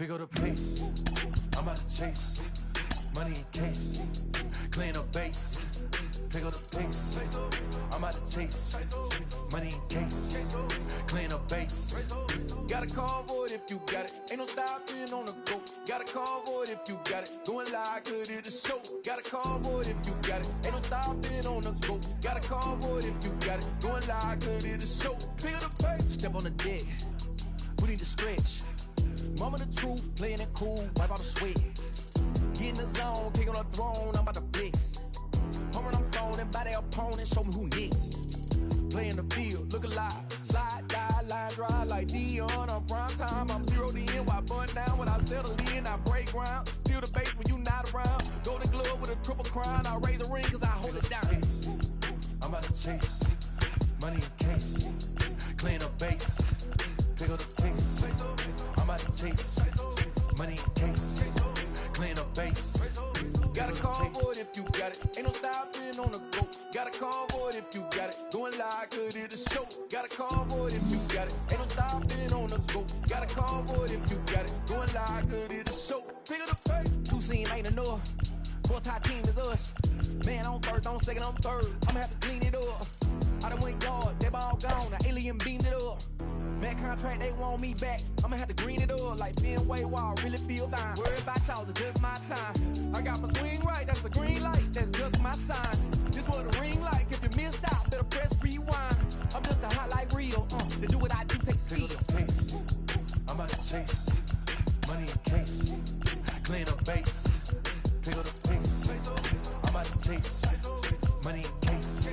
Pick up the pace. I'm about to chase. Money in case. Clean up base. Pick up the pace. I'm about to chase. Money in case. Clean up base. Got a convoy if you got it. Ain't no stopping on the go. Got a convoy if you got it. Going live, good at the show. Got a convoy if you got it. Ain't no stopping on the go. Got a convoy if you got it. Going live, good at the show. Pick up the pace. Step on the deck. We need to stretch. Mama the truth, playing it cool, wipe out the sweat. Get in the zone, kick on the throne, I'm about to flex. Home run, I'm throwing and by their opponent, show me who next. Play in the field, look alive. Slide, die, line drive like Dion on prime time. I'm zeroed in, while bun down when I settle in. I break ground, steal the base when you not around. Golden glove with a triple crown, I raise the ring cause I hold it down. I'm about to chase, money in case. Clean up base, pick up the pace. I'm about to chase, money in case. Clean up base. Got a convoy if you got it. Ain't no stopping on the go. Got a convoy if you got it. Going live, good at the show. Got a convoy if you got it. Ain't no stopping on the go. Got a convoy if you got it. Going live, good at the show. Pick up the pace. Two scene ain't enough. Four top team is us. Man on first, on second, on third. I'ma have to clean it up. I done went yard, they ball gone. The alien beamed it up. That contract, they want me back. I'ma have to green it up like Ben Way Wall. Really feel fine. Worry about y'all, it's just my time. I got my swing right, that's a green light. That's just my sign. This what a ring like. If you missed out, better press rewind. I'm just a hot like real. To do what I do takes skill. Pace. I'm about to chase. Money in case. Clean up base. Pick up the pace. I'm about to chase. Money in case.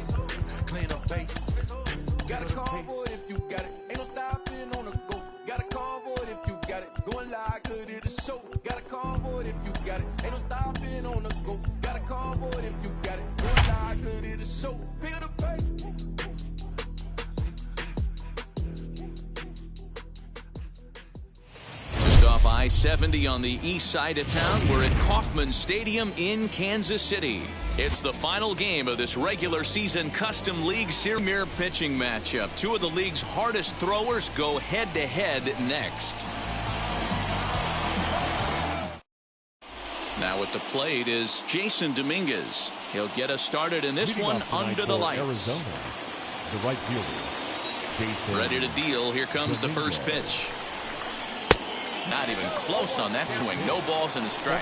Clean up base. Got a convoy if you got it. Ain't no stopping on the go. Got a convoy if you got it. Going live, good at the show. Got a convoy if you got it. Ain't no stopping on the go. Got a convoy if you got it. Going live, good at the show. Pick up the pace. Just off I-70 on the east side of town, we're at Kauffman Stadium in Kansas City. It's the final game of this regular season Custom League Premier pitching matchup. Two of the league's hardest throwers go head-to-head next. Now at the plate is Jason Dominguez. He'll get us started in this one under the lights. Arizona, the right fielder, Jason ready to deal. Here comes the first pitch. Not even close on that swing. No balls in the strike.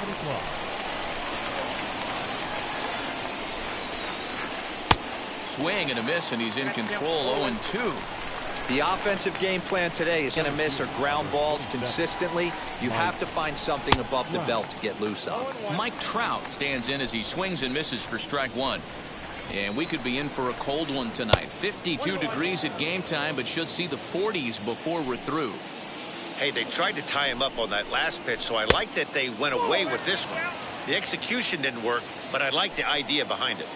Swing and a miss, and he's in control. 0-2. The offensive game plan today is going to miss or ground balls consistently. You have to find something above the belt to get loose on. Mike Trout stands in as he swings and misses for strike one. And we could be in for a cold one tonight. 52 degrees at game time, but should see the 40s before we're through. Hey, they tried to tie him up on that last pitch, so I like that they went away with this one. The execution didn't work, but I like the idea behind it.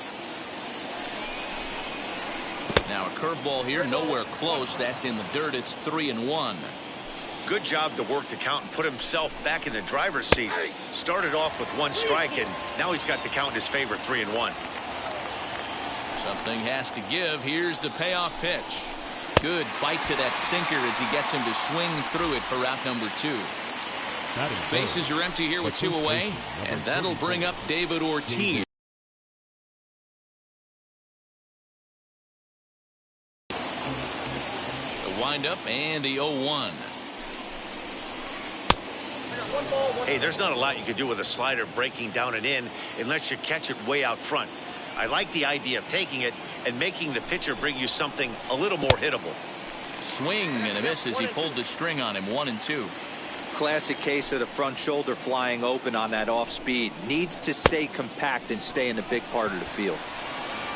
Now a curveball here, nowhere close. That's in the dirt. It's 3-1. Good job to work the count and put himself back in the driver's seat. Started off with one strike, and now he's got the count in his favor, 3-1. Something has to give. Here's the payoff pitch. Good bite to that sinker as he gets him to swing through it for out number 2. Bases are empty here with 2 away, and that'll bring up David Ortiz. Windup and the 0-1. Hey, there's not a lot you can do with a slider breaking down and in unless you catch it way out front. I like the idea of taking it and making the pitcher bring you something a little more hittable. Swing and a miss as he pulled the string on him. 1-2. Classic case of the front shoulder flying open on that off speed. Needs to stay compact and stay in the big part of the field.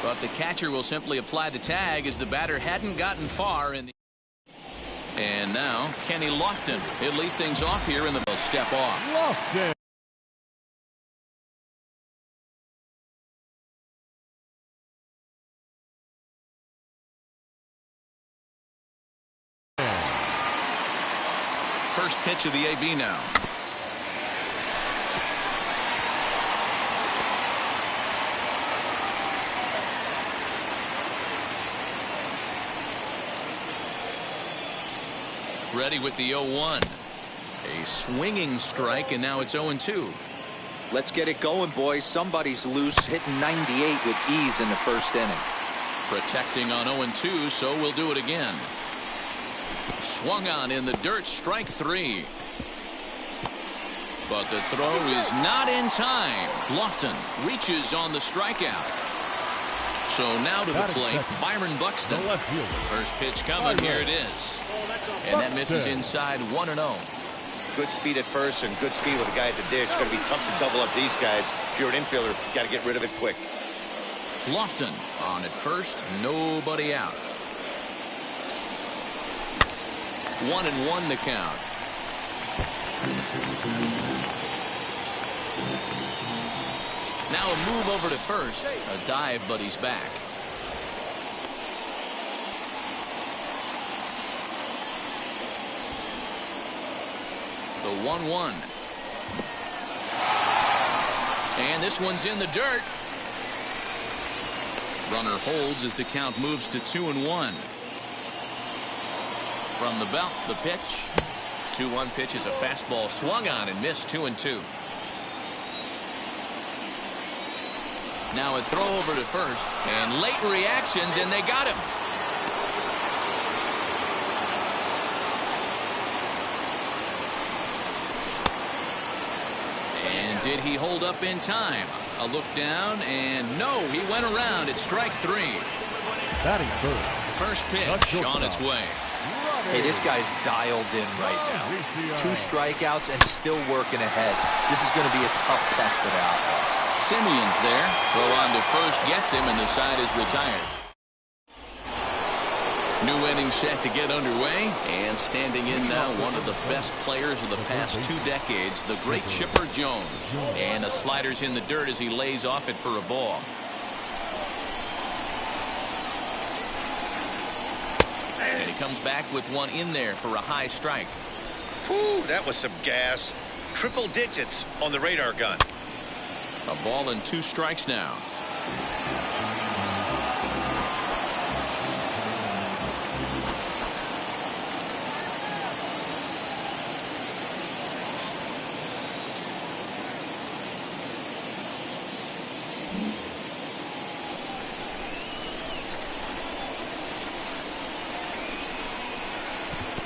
But the catcher will simply apply the tag as the batter hadn't gotten far in the. And now Kenny Lofton. He'll lead things off here in the step off. Lofton. First pitch of the AB now. Ready with the 0-1. A swinging strike, and now it's 0-2. Let's get it going, boys. Somebody's loose, hitting 98 with ease in the first inning. Protecting on 0-2, so we'll do it again. Swung on in the dirt, strike 3. But the throw is not in time. Lofton reaches on the strikeout. So now to the plate, Byron Buxton. First pitch coming, here it is. And that misses inside 1-0. Good speed at first and good speed with the guy at the dish. It's going to be tough to double up these guys. If you're an infielder, you got to get rid of it quick. Lofton on at first, nobody out. 1-1 the count. Now a move over to first. A dive, but he's back. The 1-1. And this one's in the dirt. Runner holds as the count moves to 2-1. From the belt, the pitch. 2-1 pitch is a fastball swung on and missed. 2-2. Now a throw over to first. And late reactions, and they got him. And did he hold up in time? A look down, and no, he went around. It's strike 3. Batting third. First pitch on its way. Hey, this guy's dialed in right now. 2 strikeouts and still working ahead. This is going to be a tough test for the offense. Simeon's there. Throw on to first gets him, and the side is retired. New inning set to get underway, and standing in now one of the best players of the past 2 decades, the great Chipper Jones. And the slider's in the dirt as he lays off it for a ball. And he comes back with one in there for a high strike. Whew, that was some gas. Triple digits on the radar gun. A ball and 2 strikes now.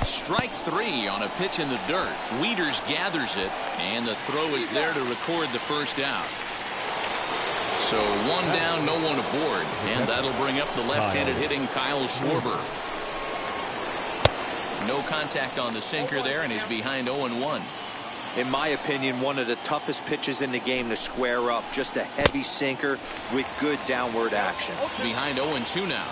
Strike 3 on a pitch in the dirt. Wieters gathers it, and the throw is there to record the first out. So 1 down, no one aboard, and that'll bring up the left-handed hitting Kyle Schwarber. No contact on the sinker there, and he's behind 0-1. In my opinion, one of the toughest pitches in the game to square up. Just a heavy sinker with good downward action. Behind 0-2 now.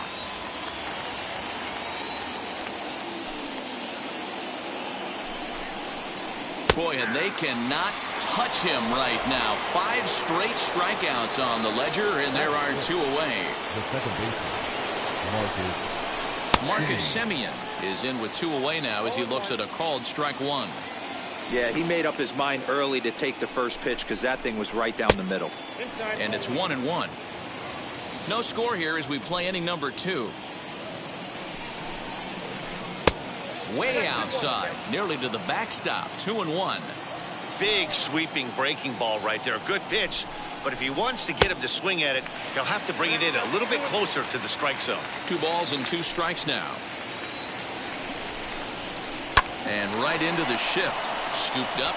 Boy, and they cannot touch him right now. 5 straight strikeouts on the ledger, and there are 2 away. The second baseman, Marcus Semien is in with 2 away now as he looks at a called strike 1. Yeah, he made up his mind early to take the first pitch because that thing was right down the middle. And it's 1-1. No score here as we play inning number 2. Way outside, nearly to the backstop. 2-1. Big sweeping breaking ball right there. A good pitch, but if he wants to get him to swing at it, he'll have to bring it in a little bit closer to the strike zone. 2 balls and 2 strikes now. And right into the shift. Scooped up.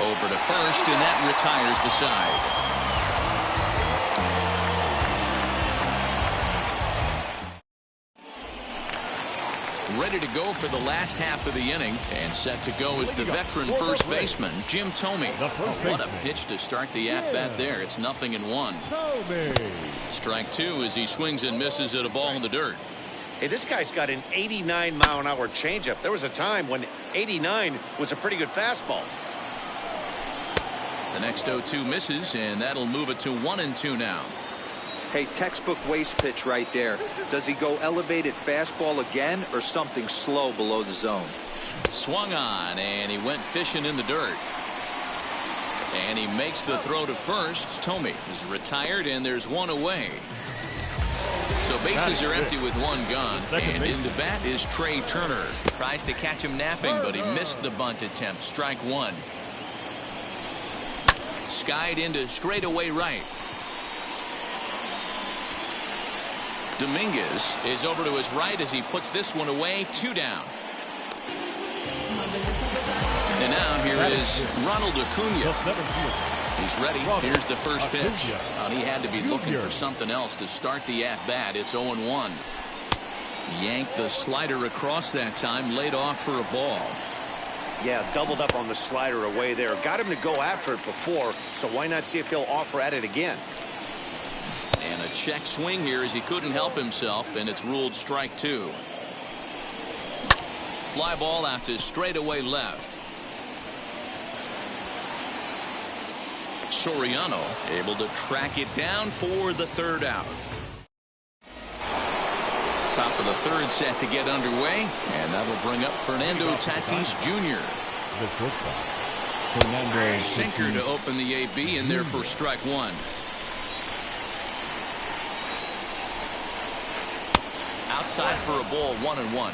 Over to first, and that retires the side. Ready to go for the last half of the inning, and set to go is the veteran first baseman, Jim Thome. What a pitch to start the at-bat there. It's 0-1. Strike 2 as he swings and misses at a ball in the dirt. Hey, this guy's got an 89-mile-an-hour changeup. There was a time when 89 was a pretty good fastball. The next 0-2 misses, and that'll move it to 1-2 now. Hey, textbook waste pitch right there. Does he go elevated fastball again or something slow below the zone? Swung on, and he went fishing in the dirt. And he makes the throw to first. Thome is retired, and there's 1 away. So So bases are empty with one gone. And baseman. into bat is Trey Turner. Tries to catch him napping, but he missed the bunt attempt. Strike one. Skied into straightaway right. Dominguez is over to his right as he puts this one away. 2 down. And now here is Ronald Acuna. He's ready. Here's the first pitch. Well, he had to be looking for something else to start the at-bat. It's 0-1. Yanked the slider across that time. Laid off for a ball. Yeah, doubled up on the slider away there. Got him to go after it before, so why not see if he'll offer at it again? And a check swing here as he couldn't help himself, and it's ruled strike 2. Fly ball out to straightaway left. Soriano able to track it down for the 3rd out. Top of the 3rd set to get underway, and that'll bring up Fernando Tatis Jr. The shortstop, Fernando Sinker to open the AB, and there for strike 1. Outside for a ball, 1-1.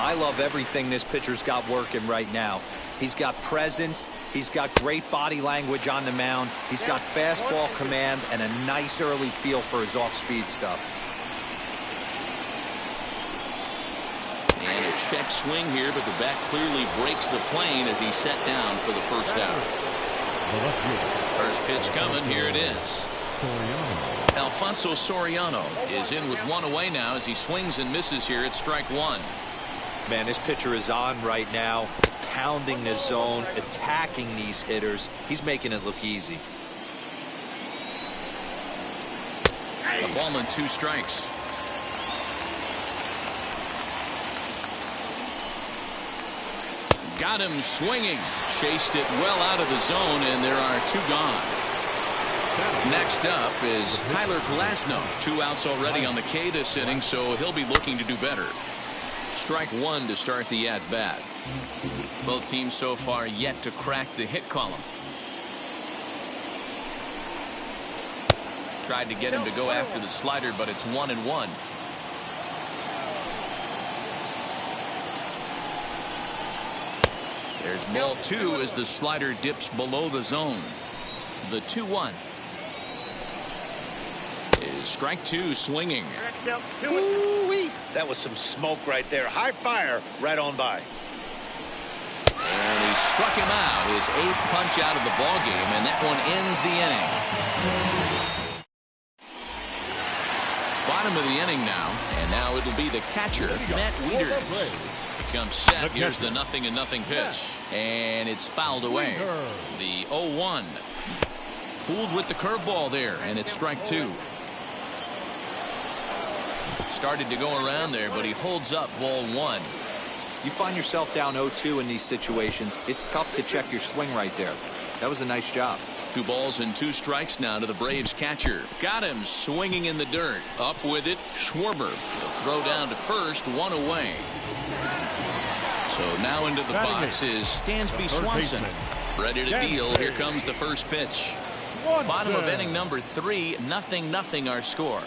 I love everything this pitcher's got working right now. He's got presence. He's got great body language on the mound. He's got fastball command and a nice early feel for his off-speed stuff. And a check swing here, but the bat clearly breaks the plane as he's set down for the 1st out. First pitch coming. Here it is. Alfonso Soriano is in with 1 away now as he swings and misses here at strike 1. Man, this pitcher is on right now, pounding the zone, attacking these hitters. He's making it look easy. A ball and 2 strikes. Got him swinging. Chased it well out of the zone, and there are 2 gone. Next up is Tyler Glasnow. 2 outs already on the K this inning, so he'll be looking to do better. Strike 1 to start the at-bat. Both teams so far yet to crack the hit column. Tried to get him to go after the slider, but it's 1-1. There's ball 2 as the slider dips below the zone. The 2-1. Is strike 2 swinging. Ooh-wee. That was some smoke right there. High fire right on by. And he struck him out. His 8th punch out of the ball game, and that one ends the inning. Bottom of the inning now, and now it'll be the catcher, Matt Wieters. He comes set. Here's the 0-0 pitch, and it's fouled away. The 0-1. Fooled with the curveball there, and it's strike 2. Started to go around there, but he holds up ball 1. You find yourself down 0-2 in these situations, it's tough to check your swing right there. That was a nice job. 2 balls and 2 strikes now to the Braves catcher. Got him swinging in the dirt. Up with it, Schwarber. He'll throw down to first, 1 away. So now into the box is Dansby Swanson. Ready to deal. Here comes the first pitch. Bottom of inning number 3, 0-0 our score.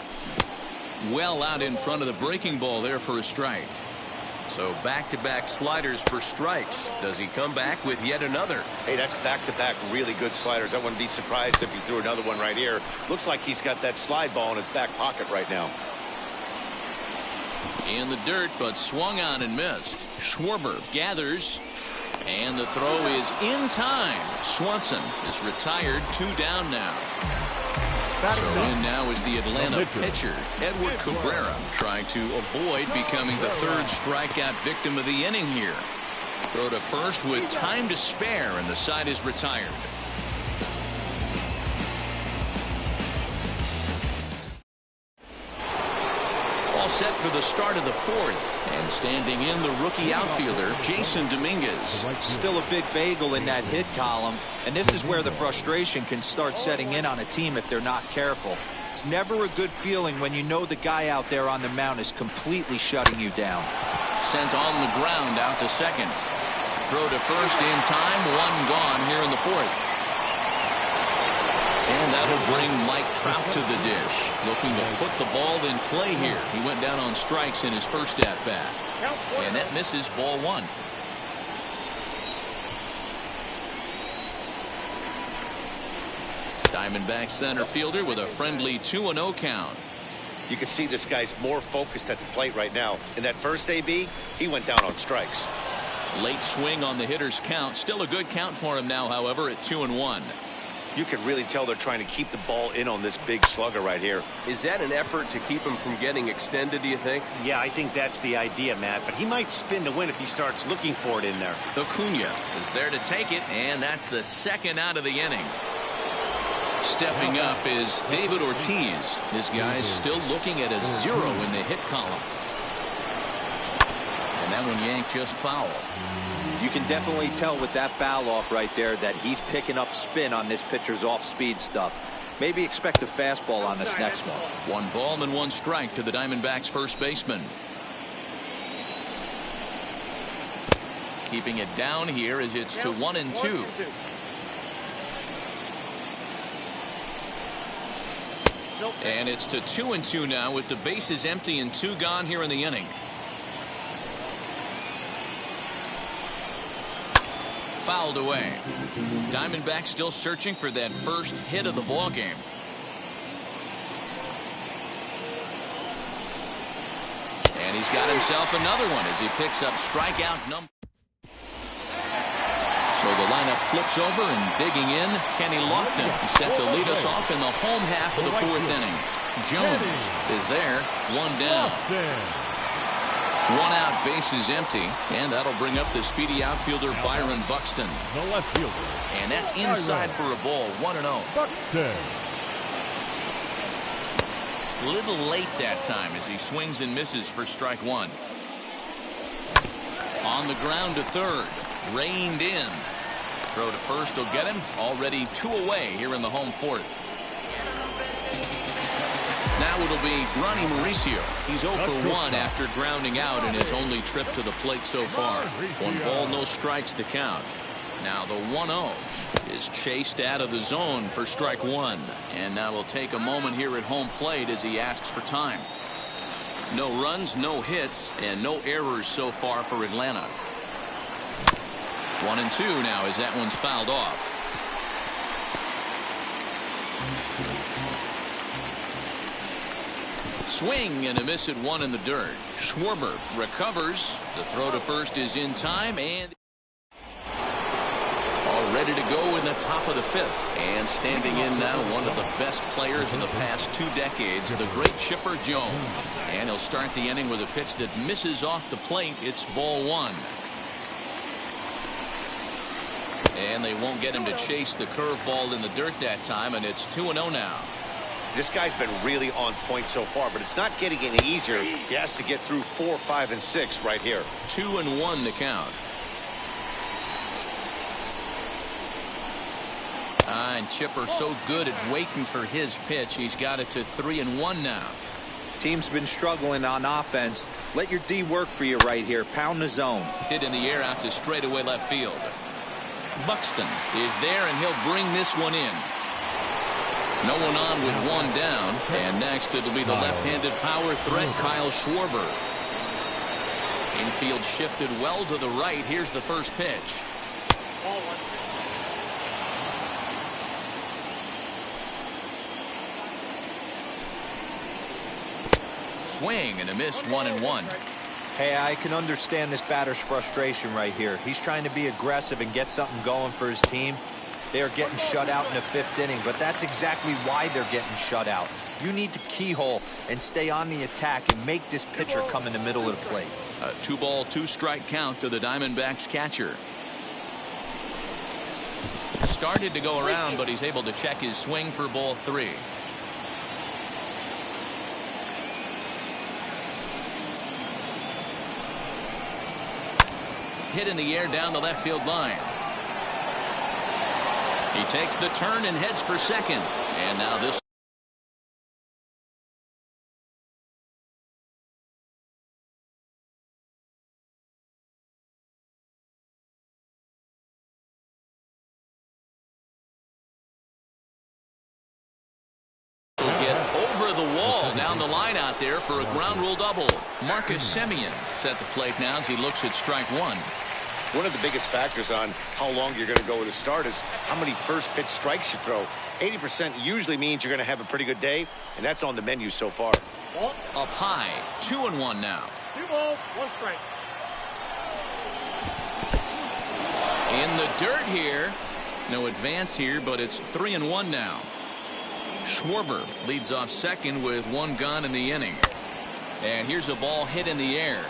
Well out in front of the breaking ball there for a strike. So back-to-back sliders for strikes. Does he come back with yet another? Hey, that's back-to-back really good sliders. I wouldn't be surprised if he threw another one right here. Looks like he's got that slide ball in his back pocket right now. In the dirt, but swung on and missed. Schwarber gathers, and the throw is in time. Swanson is retired, 2 down now. So in now is the Atlanta pitcher, Edward Cabrera, trying to avoid becoming the 3rd strikeout victim of the inning here. Throw to first with time to spare, and the side is retired. All set for the start of the 4th, and standing in the rookie outfielder, Jason Dominguez. Still a big bagel in that hit column, and this is where the frustration can start setting in on a team if they're not careful. It's never a good feeling when you know the guy out there on the mound is completely shutting you down. Sent on the ground out to second. Throw to first in time, 1 gone here in the 4th. And that'll That'll bring Mike Trout to the dish, looking to put the ball in play here. He went down on strikes in his first at-bat. And that misses, ball one. Diamondback center fielder with a friendly 2-0 count. You can see this guy's more focused at the plate right now. In that first AB, he went down on strikes. Late swing on the hitter's count. Still a good count for him now, however, at 2-1. You can really tell they're trying to keep the ball in on this big slugger right here. Is that an effort to keep him from getting extended, do you think? Yeah, I think that's the idea, Matt. But he might spin to win if he starts looking for it in there. Acuna is there to take it, and that's the second out of the inning. Stepping up is David Ortiz. This guy's still looking at a 0 in the hit column. And that one yanked just foul. You can definitely tell with that foul off right there that he's picking up spin on this pitcher's off-speed stuff. Maybe expect a fastball on this next one. 1 ball and 1 strike to the Diamondbacks first baseman. Keeping it down here as it's to 1-2. And it's to 2-2 now with the bases empty and 2 gone here in the inning. Fouled away. Diamondbacks still searching for that first hit of the ball game. And he's got himself another one as he picks up strikeout number. So the lineup flips over and digging in, Kenny Lofton. He's set to lead us off in the home half of the 4th inning. Jones is there, 1 down. 1 out, bases empty, and that'll bring up the speedy outfielder Byron Buxton. The left fielder. And that's inside for a ball, 1-0. Buxton. A little late that time as he swings and misses for strike 1. On the ground to third, reined in. Throw to first will get him. Already 2 away here in the home 4th. Now it'll be Ronnie Mauricio. He's 0 for 1 after grounding out in his only trip to the plate so far. 1 ball, no strikes to count. Now the 1-0 is chased out of the zone for strike 1. And now we'll take a moment here at home plate as he asks for time. No runs, no hits, and no errors so far for Atlanta. 1-2 now as that one's fouled off. Swing and a miss at 1 in the dirt. Schwarber recovers. The throw to first is in time and all ready to go in the top of the 5th. And standing in now, one of the best players in the past 2 decades, the great Chipper Jones. And he'll start the inning with a pitch that misses off the plate. It's ball 1. And they won't get him to chase the curveball in the dirt that time, and it's 2-0 now. This guy's been really on point so far, but it's not getting any easier. He has to get through 4, 5, and 6 right here. 2-1 the count. And Chipper so good at waiting for his pitch. He's got it to 3-1 now. Team's been struggling on offense. Let your D work for you right here. Pound the zone. Hit in the air out to straightaway left field. Buxton is there, and he'll bring this one in. No one on with 1 down, and next it'll be the left-handed power threat, Kyle Schwarber. Infield shifted well to the right. Here's the first pitch. Swing and a miss, 1-1. Hey, I can understand this batter's frustration right here. He's trying to be aggressive and get something going for his team. They are getting shut out in the 5th inning, but that's exactly why they're getting shut out. You need to keyhole and stay on the attack and make this pitcher come in the middle of the plate. A 2-ball, 2-strike count to the Diamondbacks catcher. Started to go around, but he's able to check his swing for ball 3. Hit in the air down the left field line. He takes the turn and heads for second. And now this over the wall down the line out there for a ground rule double. Marcus Semien is at the plate now as he looks at strike one. One of the biggest factors on how long you're going to go with a start is how many first pitch strikes you throw. 80% usually means you're going to have a pretty good day, and that's on the menu so far. Up high, 2-1 now. 2 balls, 1 strike. In the dirt here. No advance here, but it's 3-1 now. Schwarber leads off second with 1 gone in the inning. And here's a ball hit in the air.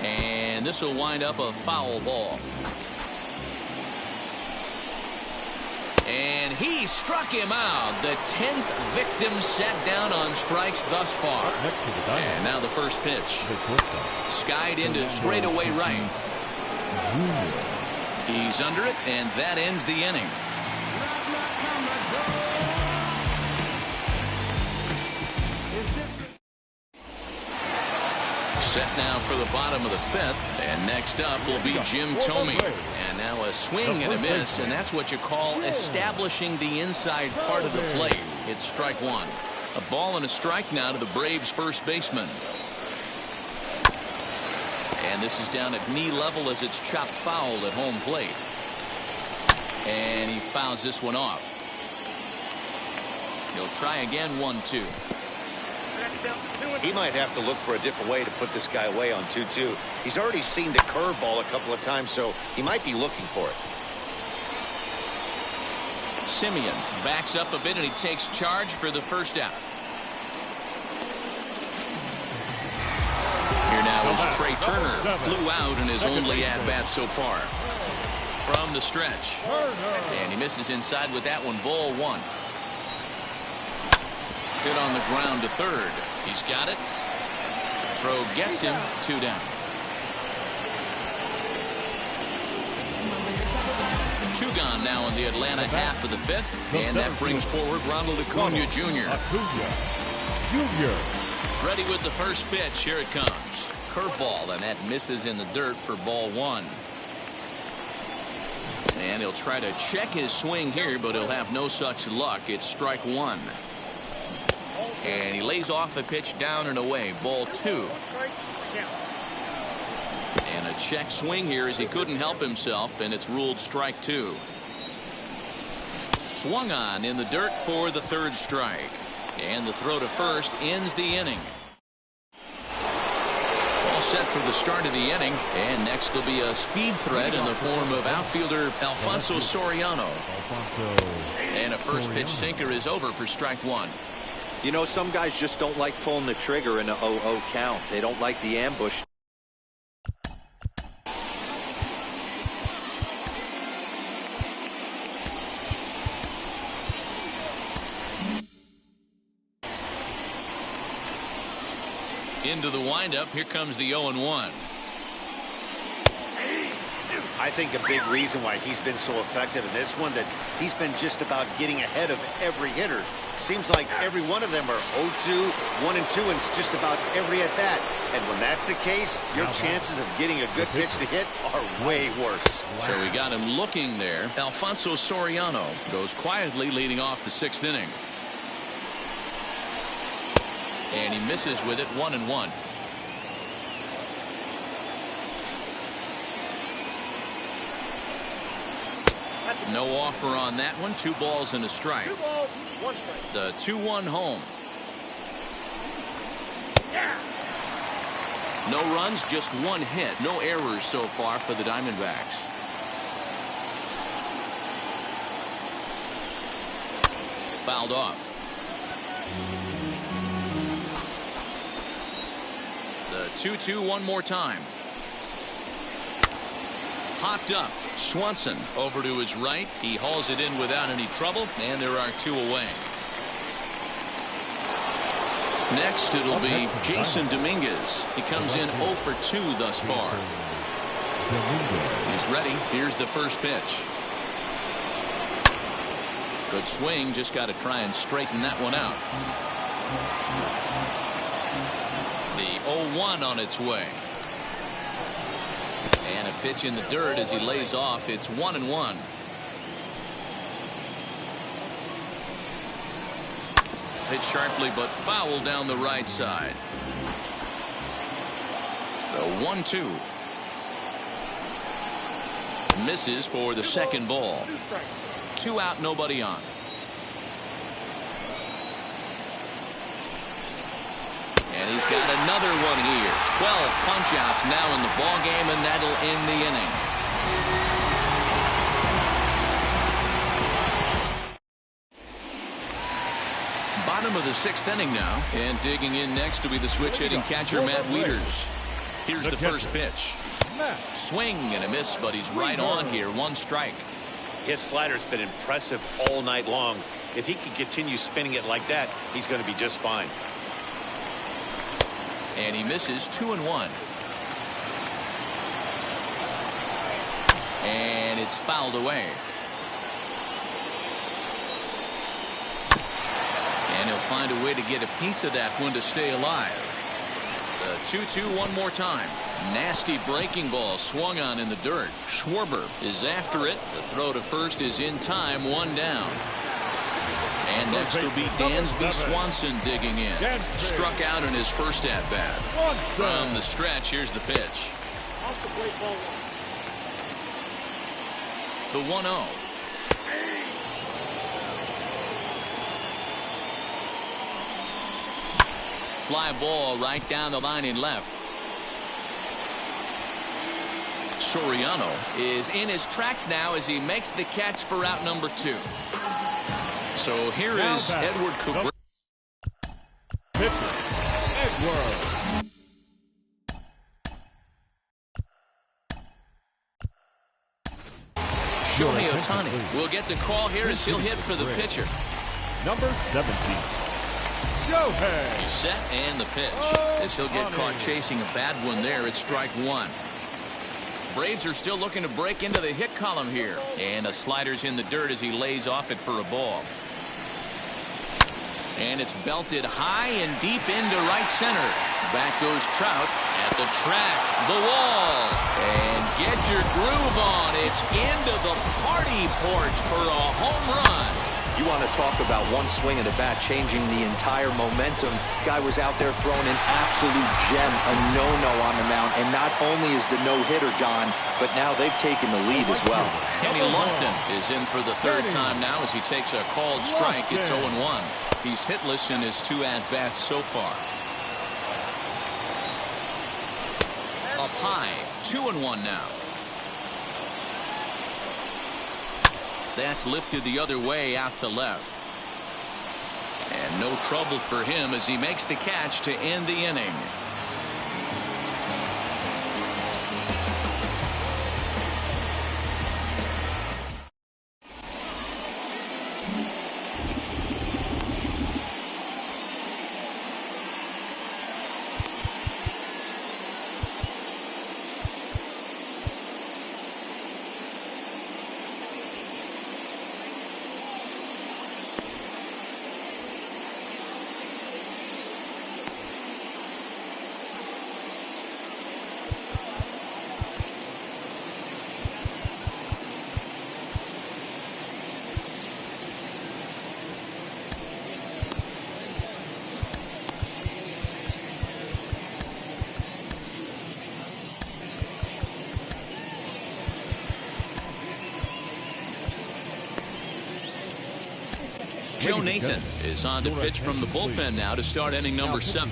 And this will wind up a foul ball. And he struck him out. The 10th victim set down on strikes thus far. And now the first pitch. Skied into straightaway right. He's under it, and that ends the inning. Set now for the bottom of the 5th, and next up will be Jim Thome. And now a swing and a miss, and that's what you call establishing the inside part of the plate. It's strike one. A ball and a strike now to the Braves' first baseman. And this is down at knee level as it's chopped foul at home plate. And he fouls this one off. He'll try again, 1-2. He might have to look for a different way to put this guy away on 2-2. He's already seen the curveball a couple of times, so he might be looking for it. Semien backs up a bit, and he takes charge for the first out. Here now is Trey Turner. Flew out in his only at-bat so far. From the stretch. And he misses inside with that one. Ball 1. Hit on the ground to third. He's got it. Throw gets him. 2 down. 2 gone now in the Atlanta half of the 5th. And that brings forward Ronald Acuna Jr. Ready with the first pitch. Here it comes. Curveball, and that misses in the dirt for ball 1. And he'll try to check his swing here, but he'll have no such luck. It's strike 1. And he lays off a pitch down and away. Ball 2. And a check swing here as he couldn't help himself, and it's ruled strike 2. Swung on in the dirt for the 3rd strike. And the throw to first ends the inning. All set for the start of the inning. And next will be a speed threat in the form of outfielder Alfonso Soriano. And a first pitch sinker is over for strike 1. You know, some guys just don't like pulling the trigger in a 0-0 count. They don't like the ambush. Into the windup. Here comes the 0-1. I think a big reason why he's been so effective in this one, that he's been just about getting ahead of every hitter. Seems like every one of them are 0-2, 1-2, and it's just about every at bat. And when that's the case, your chances of getting a good pitch to hit are way worse. So we got him looking there. Alfonso Soriano goes quietly, leading off the 6th inning. And he misses with it. 1-1. No offer on that one. 2 balls and a strike. 2 balls, 1 strike. The 2-1 home. No runs, just 1 hit. No errors so far for the Diamondbacks. Fouled off. The 2-2 one more time. Popped up. Swanson over to his right. He hauls it in without any trouble, and there are 2 away. Next, it'll be Jason Dominguez. He comes in 0 for 2 thus far. He's ready. Here's the first pitch. Good swing. Just got to try and straighten that one out. The 0-1 on its way. And a pitch in the dirt as he lays off. It's 1-1. Hit sharply but foul down the right side. The 1-2. Misses for the second ball. 2 out, nobody on. And he's got another one here. 12 punch-outs now in the ball game, and that'll end the inning. Bottom of the 6th inning now, and digging in next to be the switch-hitting catcher Matt Wieters. Here's the first pitch. Swing and a miss, but he's right on here. 1 strike. His slider's been impressive all night long. If he can continue spinning it like that, he's going to be just fine. And he misses 2-1. And it's fouled away. And he'll find a way to get a piece of that one to stay alive. The 2-2 one more time. Nasty breaking ball swung on in the dirt. Schwarber is after it. The throw to first is in time. 1 down. And next will be Dansby Swanson digging in. Struck out in his first at-bat. From the stretch, here's the pitch. The 1-0. Fly ball right down the line in left. Soriano is in his tracks now as he makes the catch for out number 2. So here is Edward Cooper. Shohei Ohtani will get the call here as he'll hit for the pitcher. Number 17. Shohei. He's set and the pitch. As he'll get caught chasing a bad one there at strike 1. Braves are still looking to break into the hit column here. And a slider's in the dirt as he lays off it for a ball. And it's belted high and deep into right center. Back goes Trout at the track, the wall. And get your groove on. It's into the party porch for a home run. You want to talk about one swing of the bat changing the entire momentum. Guy was out there throwing an absolute gem, a no-no on the mound. And not only is the no-hitter gone, but now they've taken the lead as well. Kenny Lofton is in for the 3rd time now as he takes a called strike. It's 0-1. He's hitless in his 2 at-bats so far. Up high, 2-1 now. That's lifted the other way out to left. And no trouble for him as he makes the catch to end the inning. Joe Nathan is on to pitch from the bullpen now to start inning number 7.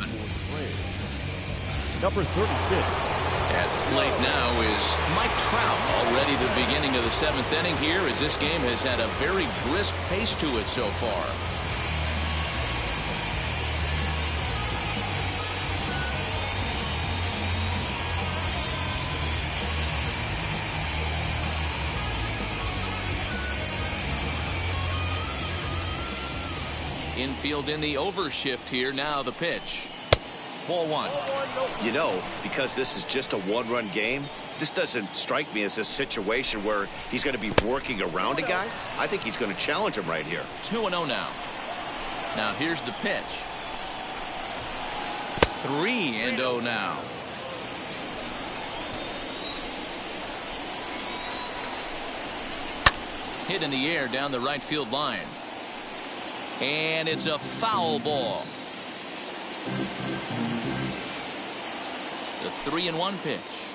Number 36. At the plate now is Mike Trout, already the beginning of the 7th inning here as this game has had a very brisk pace to it so far. Infield in the overshift here. Now the pitch. Ball 1. You know, because this is just a 1-run game, this doesn't strike me as a situation where he's going to be working around a guy. I think he's going to challenge him right here. 2-0 now. Now here's the pitch. 3-0 now. Hit in the air down the right field line. And it's a foul ball. The 3-1 pitch.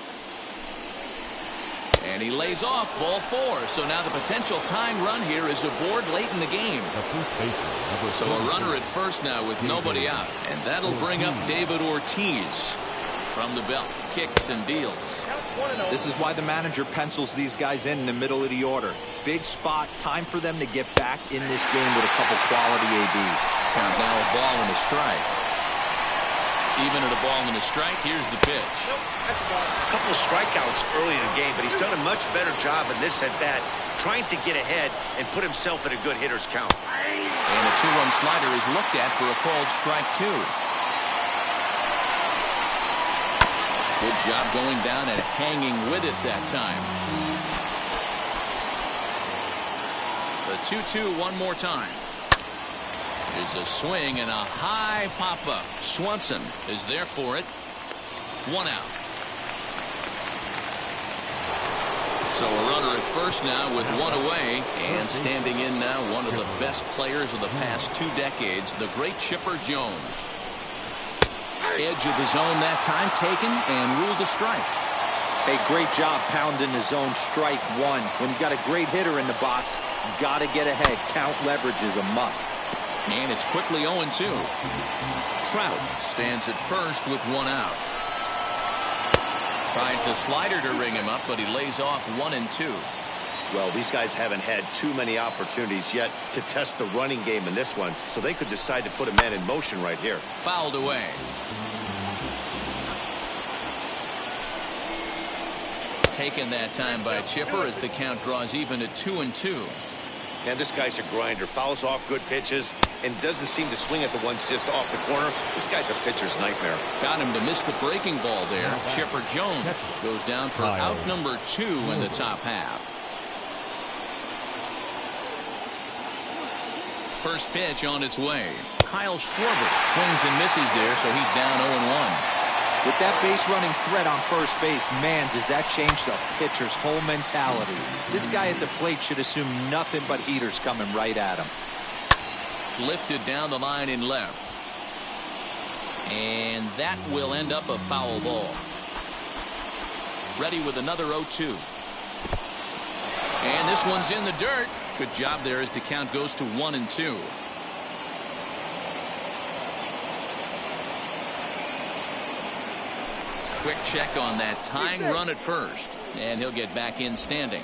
And he lays off ball 4. So now the potential tying run here is aboard late in the game. So a runner at first now with nobody out. And that'll bring up David Ortiz from the belt. Kicks and deals. This is why the manager pencils these guys in the middle of the order. Big spot. Time for them to get back in this game with a couple quality ABs. Count now a ball and a strike. Even at a ball and a strike, here's the pitch. A couple of strikeouts early in the game, but he's done a much better job in this at-bat, trying to get ahead and put himself in a good hitter's count. And a 2-1 slider is looked at for a called strike 2. Good job going down and hanging with it that time. The 2-2 one more time. There's a swing and a high pop-up. Swanson is there for it. 1 out. So a runner at first now with 1 away. And standing in now one of the best players of the past 2 decades, the great Chipper Jones. Edge of the zone that time taken and ruled a strike. Hey, great job pounding the zone. Strike 1. When you got a great hitter in the box, you got to get ahead. Count leverage is a must. And it's quickly 0-2. Trout stands at first with 1 out. Tries the slider to ring him up, but he lays off 1 and 2. Well, these guys haven't had too many opportunities yet to test the running game in this one, so they could decide to put a man in motion right here. Fouled away. Taken that time by Chipper as the count draws even at 2 and 2. And this guy's a grinder. Fouls off good pitches and doesn't seem to swing at the ones just off the corner. This guy's a pitcher's nightmare. Got him to miss the breaking ball there. Chipper Jones goes down for out number 2 in the top half. First pitch on its way. Kyle Schwarber swings and misses there, so he's down 0-1. With that base running threat on first base, man, does that change the pitcher's whole mentality. This guy at the plate should assume nothing but heaters coming right at him. Lifted down the line in left. And that will end up a foul ball. Ready with another 0-2. And this one's in the dirt. Good job there as the count goes to 1 and 2. Quick check on that tying run at first, and he'll get back in standing.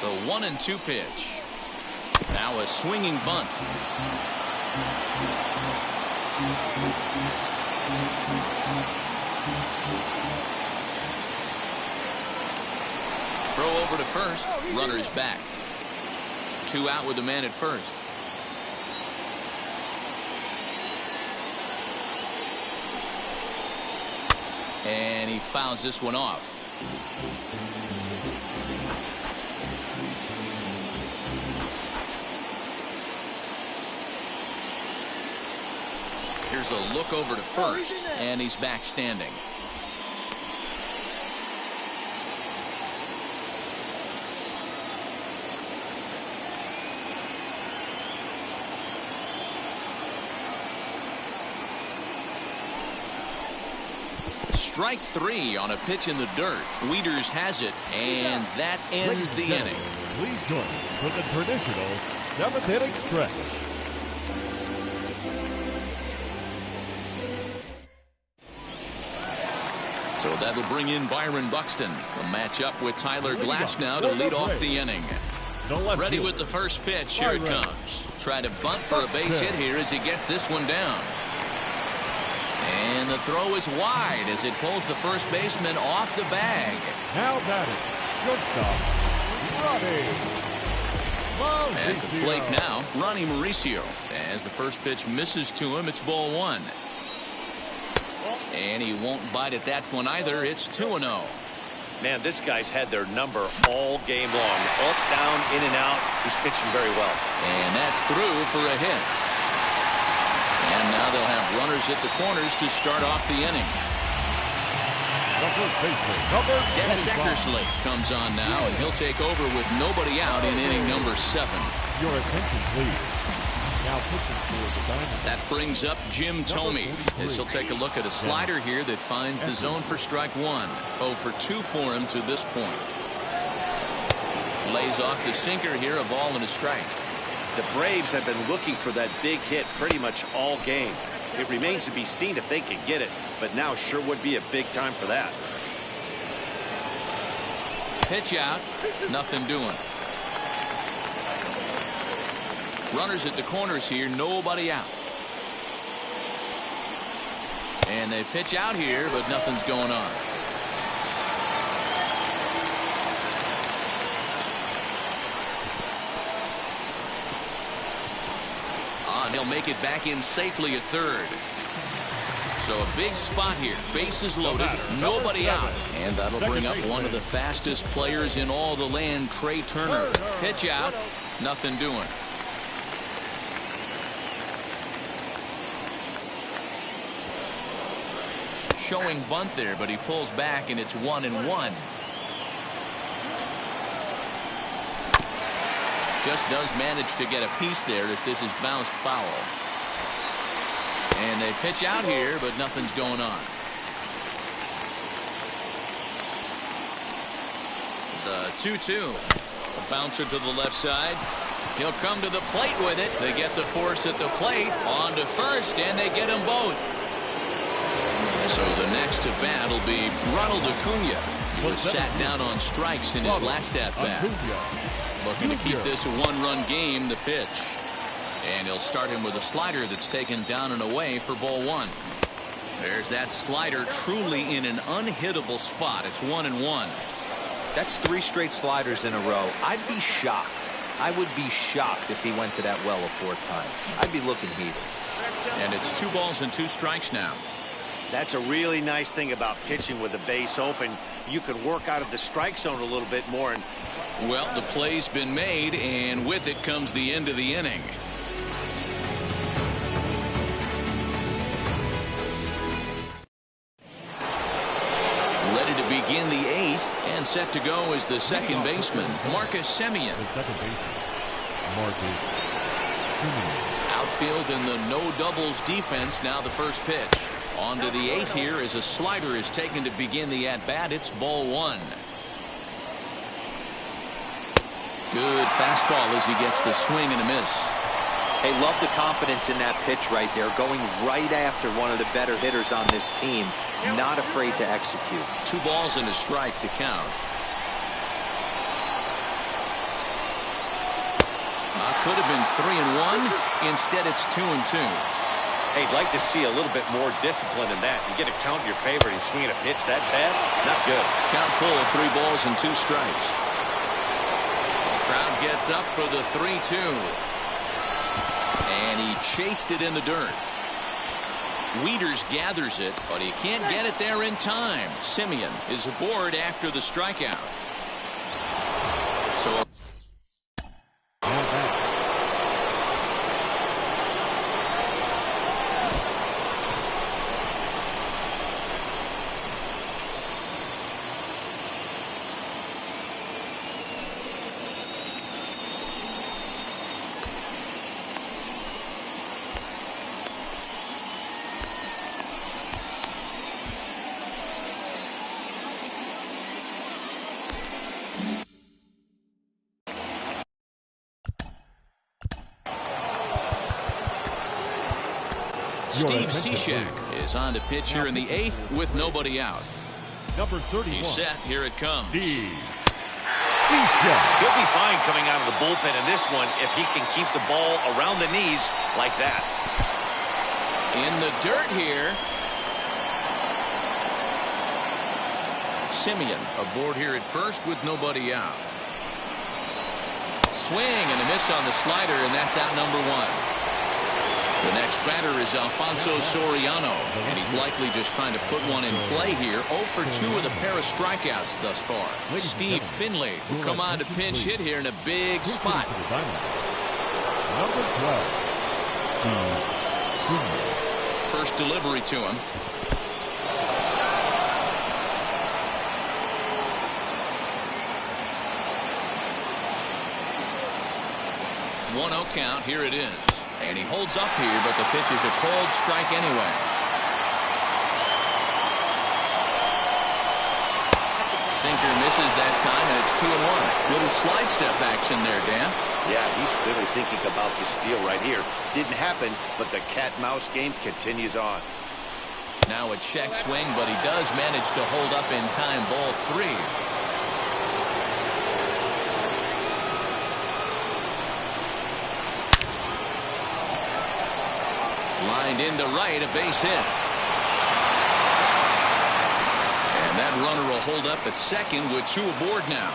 The 1 and 2 pitch. Now a swinging bunt. Throw over to first. Runner's back. 2 out with the man at first. And he fouls this one off. Here's a look over to first, and he's back standing. Strike 3 on a pitch in the dirt. Wieters has it, and that ends the inning. Please join for the traditional 7th inning stretch. So that'll bring in Byron Buxton. A matchup with Tyler Glasnow to lead off the inning. Ready with the first pitch. Here it comes. Try to bunt for a base hit here as he gets this one down. And the throw is wide as it pulls the first baseman off the bag. Now batting, shortstop, Ronnie. At the plate now, Ronnie Mauricio. As the first pitch misses to him, it's ball 1. And he won't bite at that one either. It's 2-0. Man, this guy's had their number all game long. Up, down, in and out. He's pitching very well. And that's through for a hit. And now they'll have runners at the corners to start off the inning. The first baseman, number Dennis 25. Eckersley comes on now, and he'll take over with nobody out in inning number 7. Your attention, please. Now pitching for the Diamondbacks. That brings up Jim Thome, as he'll take a look at a slider here that finds the zone for strike 1. 0 for 2 for him to this point. Lays off the sinker here, a ball and a strike. The Braves have been looking for that big hit pretty much all game. It remains to be seen if they can get it, but now sure would be a big time for that. Pitch out, nothing doing. Runners at the corners here, nobody out. And they pitch out here, but nothing's going on. And he'll make it back in safely at third. So a big spot here. Bases loaded, nobody out. And that'll bring up one of the fastest players in all the land, Trey Turner. Pitch out, nothing doing. Showing bunt there, but he pulls back, and it's 1-1. Just does manage to get a piece there as this is bounced foul. And they pitch out here, but nothing's going on. The 2-2. A bouncer to the left side. He'll come to the plate with it. They get the force at the plate. On to first, and they get them both. So the next to bat will be Ronald Acuna. He was sat down on strikes in his last at-bat. Looking to keep this a one-run game, the pitch. And he'll start him with a slider that's taken down and away for ball 1. There's that slider, truly in an unhittable spot. It's 1-1. That's 3 straight sliders in a row. I'd be shocked. I would be shocked if he went to that well a 4th time. I'd be looking heated. And it's 2 balls and 2 strikes now. That's a really nice thing about pitching with the base open. You can work out of the strike zone a little bit more. And well, the play's been made, and with it comes the end of the inning. Ready to begin the 8th, and set to go is the second baseman, Marcus Semien. The second baseman, Marcus Semien. Outfield in the no doubles defense. Now the first pitch. On to the 8th here as a slider is taken to begin the at-bat. It's ball 1. Good fastball as he gets the swing and a miss. Hey, love the confidence in that pitch right there. Going right after one of the better hitters on this team. Not afraid to execute. 2 balls and a strike to count. Could have been 3-1. Instead, it's 2-2. hey, I'd like to see a little bit more discipline in that. You get to count your favorite. He's swinging a pitch that bad. Not good. Count full, 3 balls and 2 strikes. Crowd gets up for the 3-2. And he chased it in the dirt. Wieters gathers it, but he can't get it there in time. Semien is aboard after the strikeout. So Steve Cishek is on to pitch here in the 8th with nobody out. Number 31. He's set. Here it comes. Steve Cishek. He'll be fine coming out of the bullpen in this one if he can keep the ball around the knees like that. In the dirt here. Semien aboard here at first with nobody out. Swing and a miss on the slider, and that's out number 1. The next batter is Alfonso Soriano, and he's likely just trying to put one in play here. 0 for 2 with a pair of strikeouts thus far. Steve Finley will come on to pinch hit here in a big spot. Number 12. Steve Finley. First delivery to him. 1-0 count. Here it is. And he holds up here, but the pitch is a called strike anyway. Sinker misses that time, and it's 2-1. Little slide step action there, Dan. Yeah, he's clearly thinking about the steal right here. Didn't happen, but the cat-mouse game continues on. Now a check swing, but he does manage to hold up in time. Ball 3. Lined into right, a base hit. And that runner will hold up at second with 2 aboard now.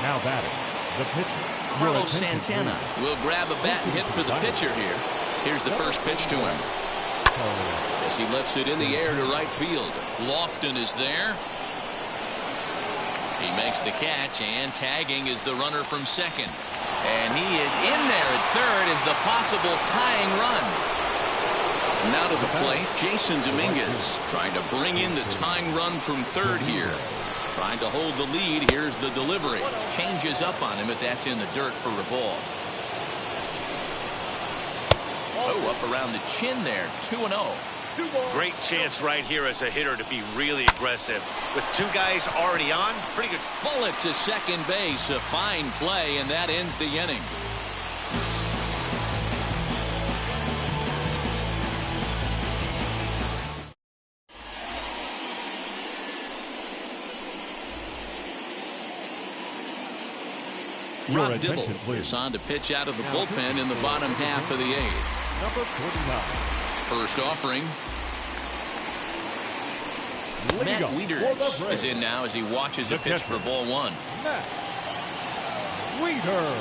Now batting, the pitcher. Carlos Santana will grab a bat and hit for the pitcher here. Here's the first pitch to him. As he lifts it in the air to right field. Lofton is there. He makes the catch, and tagging is the runner from second. And he is in there at third as the possible tying run. Now to the plate, Jason Dominguez trying to bring in the tying run from third here. Trying to hold the lead. Here's the delivery. Changes up on him, but that's in the dirt for a ball. Oh, up around the chin there. 2-0. Great chance right here as a hitter to be really aggressive. With 2 guys already on, pretty good. Bullet to second base. A fine play, and that ends the inning. Rob Dibble is on to pitch out of the bullpen in the bottom half of the 8th. Number 49. First offering. Matt Wieters is in now as he watches a pitch for ball 1. Matt Wieters.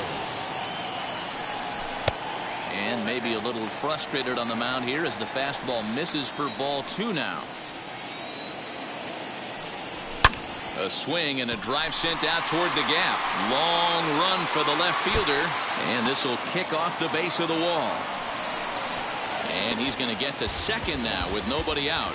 And maybe a little frustrated on the mound here as the fastball misses for ball 2 now. A swing and a drive sent out toward the gap. Long run for the left fielder. And this will kick off the base of the wall. And he's going to get to second now with nobody out.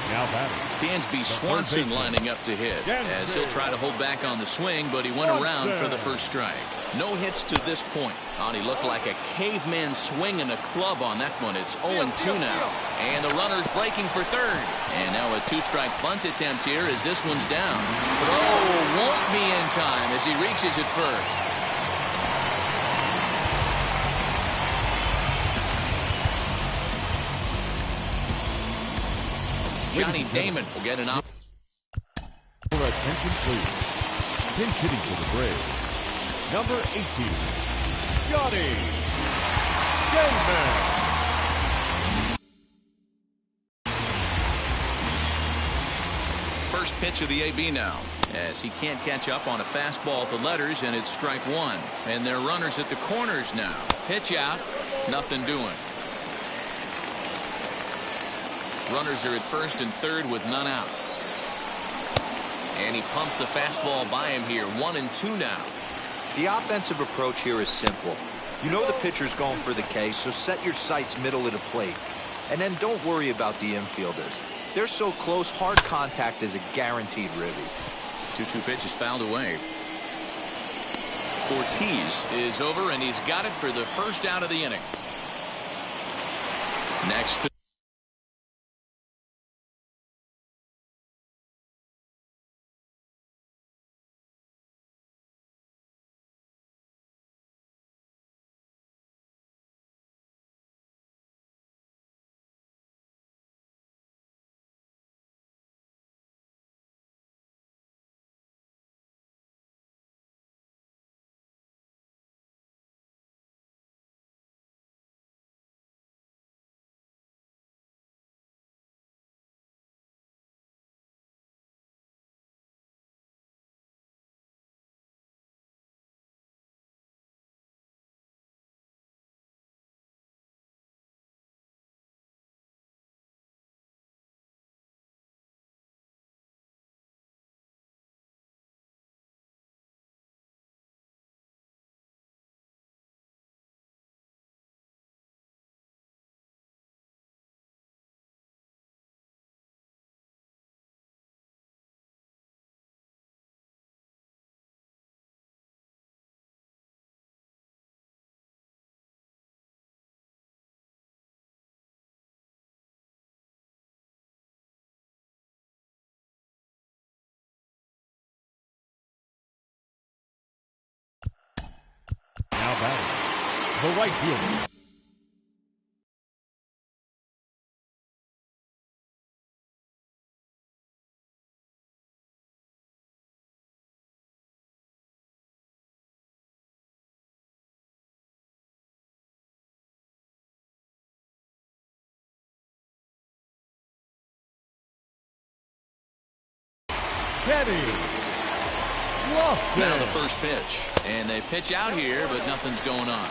Now batting. Dansby Swanson lining up to hit as he'll try to hold back on the swing, but he went around for the first strike. No hits to this point. He looked like a caveman swinging a club on that one. It's 0-2 now. And the runner's breaking for third. And now a 2-strike bunt attempt here as this one's down. Throw won't be in time as he reaches it first. Johnny Damon will get an op. For attention, please. Pinch hitting for the Braves. Number 18, Johnny Damon. First pitch of the AB now, as he can't catch up on a fastball to letters, and it's strike 1. And they're runners at the corners now. Pitch out, nothing doing. Runners are at first and third with none out. And he pumps the fastball by him here. 1-2 now. The offensive approach here is simple. You know the pitcher's going for the K, so set your sights middle of the plate. And then don't worry about the infielders. They're so close, hard contact is a guaranteed ribby. 2-2 pitch is fouled away. Ortiz is over, and he's got it for the first out of the inning. Next. Now batting, the right fielder, Kenny Lofton. Now the first pitch. And they pitch out here, but nothing's going on.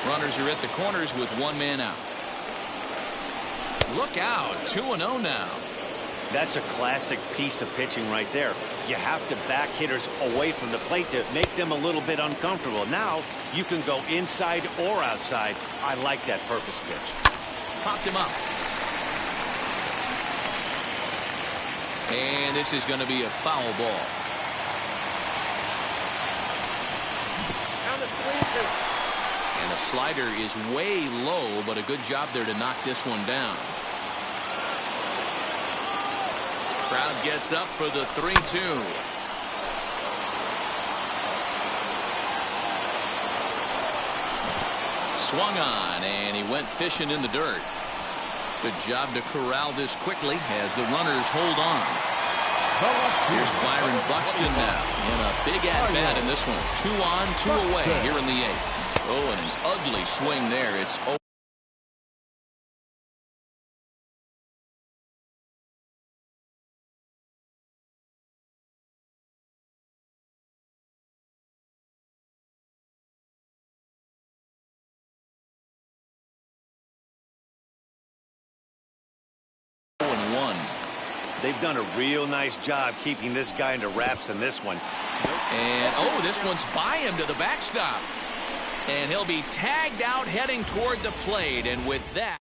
Runners are at the corners with one man out. Look out. 2-0 now. That's a classic piece of pitching right there. You have to back hitters away from the plate to make them a little bit uncomfortable. Now you can go inside or outside. I like that purpose pitch. Popped him up. And this is going to be a foul ball. Down to 3-2. And the slider is way low, but a good job there to knock this one down. Crowd gets up for the 3-2. Swung on, and he went fishing in the dirt. Good job to corral this quickly as the runners hold on. Here's Byron Buxton now in a big at-bat in this one. 2 on, 2 away here in the 8th. Oh, and an ugly swing there. It's 0-1. They've done a real nice job keeping this guy into wraps in this one. And, oh, this one's by him to the backstop. And he'll be tagged out heading toward the plate. And with that,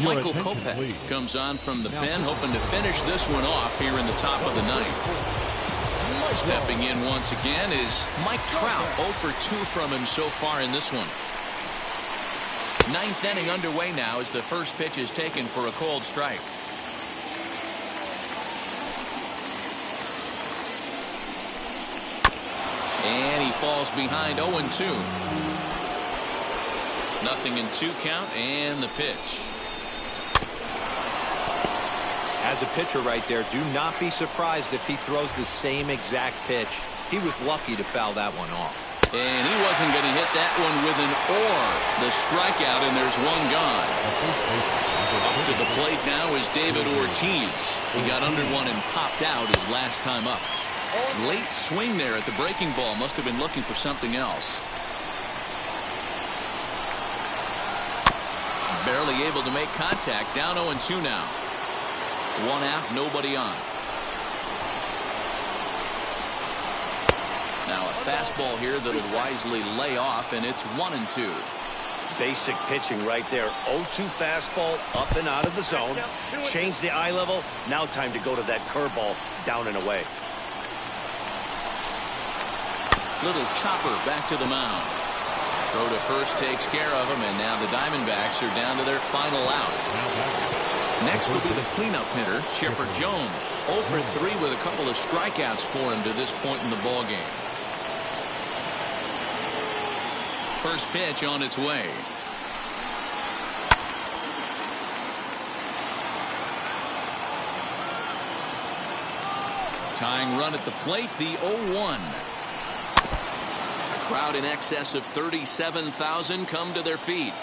Michael Kopech comes on from the pen, hoping to finish this one off here in the top of the 9th. Stepping in once again is Mike Trout. 0 for 2 from him so far in this one. 9th inning underway now as the first pitch is taken for a cold strike. And he falls behind 0-2. Nothing in 2 count, and the pitch. As a pitcher right there, do not be surprised if he throws the same exact pitch. He was lucky to foul that one off. And he wasn't going to hit that one with an or. The strikeout, and there's one gone. Up to the plate now is David Ortiz. He got under one and popped out his last time up. Late swing there at the breaking ball. Must have been looking for something else. Barely able to make contact. Down 0-2 now. 1 out, nobody on. Now a fastball here that'll wisely lay off, and it's 1-2. Basic pitching right there. 0-2 fastball up and out of the zone. Change the eye level. Now time to go to that curveball down and away. Little chopper back to the mound. Throw to first takes care of him, and now the Diamondbacks are down to their final out. Next will be the cleanup hitter, Chipper Jones. 0 for 3 with a couple of strikeouts for him to this point in the ballgame. First pitch on its way. Tying run at the plate, the 0-1. A crowd in excess of 37,000 come to their feet.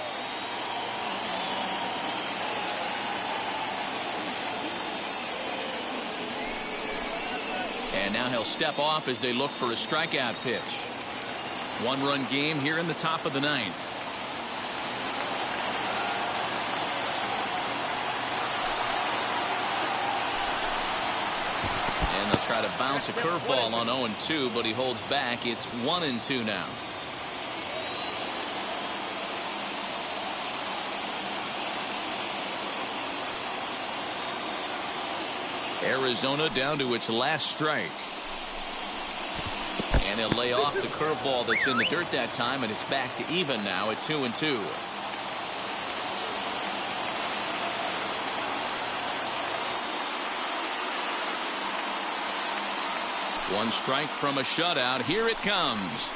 And now he'll step off as they look for a strikeout pitch. 1-run game here in the top of the 9th. And they'll try to bounce a curveball on 0-2, but he holds back. It's 1-2 now. Arizona down to its last strike. And And he'll lay off the curveball that's in the dirt that time, and it's back to even now at 2-2. One strike from a shutout. Here it comes.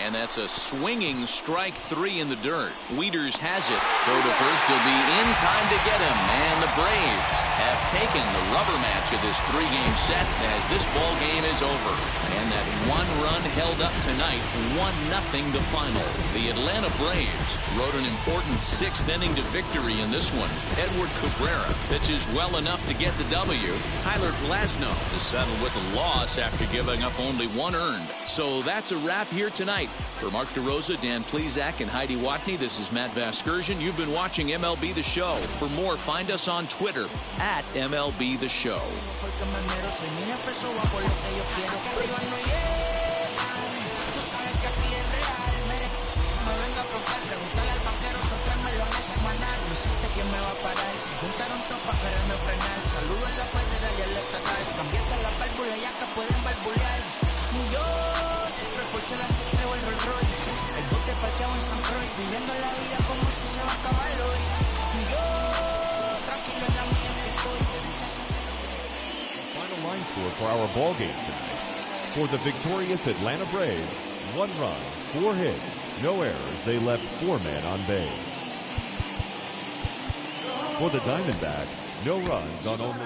And that's a swinging strike three in the dirt. Wieters has it. Throw to first. He'll be in time to get him. And the Braves have taken the rubber match of this three-game set as this ball game is over. And that one run held up tonight, 1-0 the final. The Atlanta Braves rode an important sixth inning to victory in this one. Edward Cabrera pitches well enough to get the W. Tyler Glasnow is settled with a loss after giving up only one earned. So that's a wrap here tonight. For Mark DeRosa, Dan Plesac, and Heidi Watney, this is Matt Vasgersian. You've been watching MLB The Show. For more, find us on Twitter at MLB The Show. Viviendo la vida como si se va a acabar hoy. Yo, tranquilo en la mía que estoy de lucha siempre. Final line score for our ball game tonight. For the victorious Atlanta Braves, 1 run, 4 hits, no errors. They left 4 men on base. For the Diamondbacks, no runs on only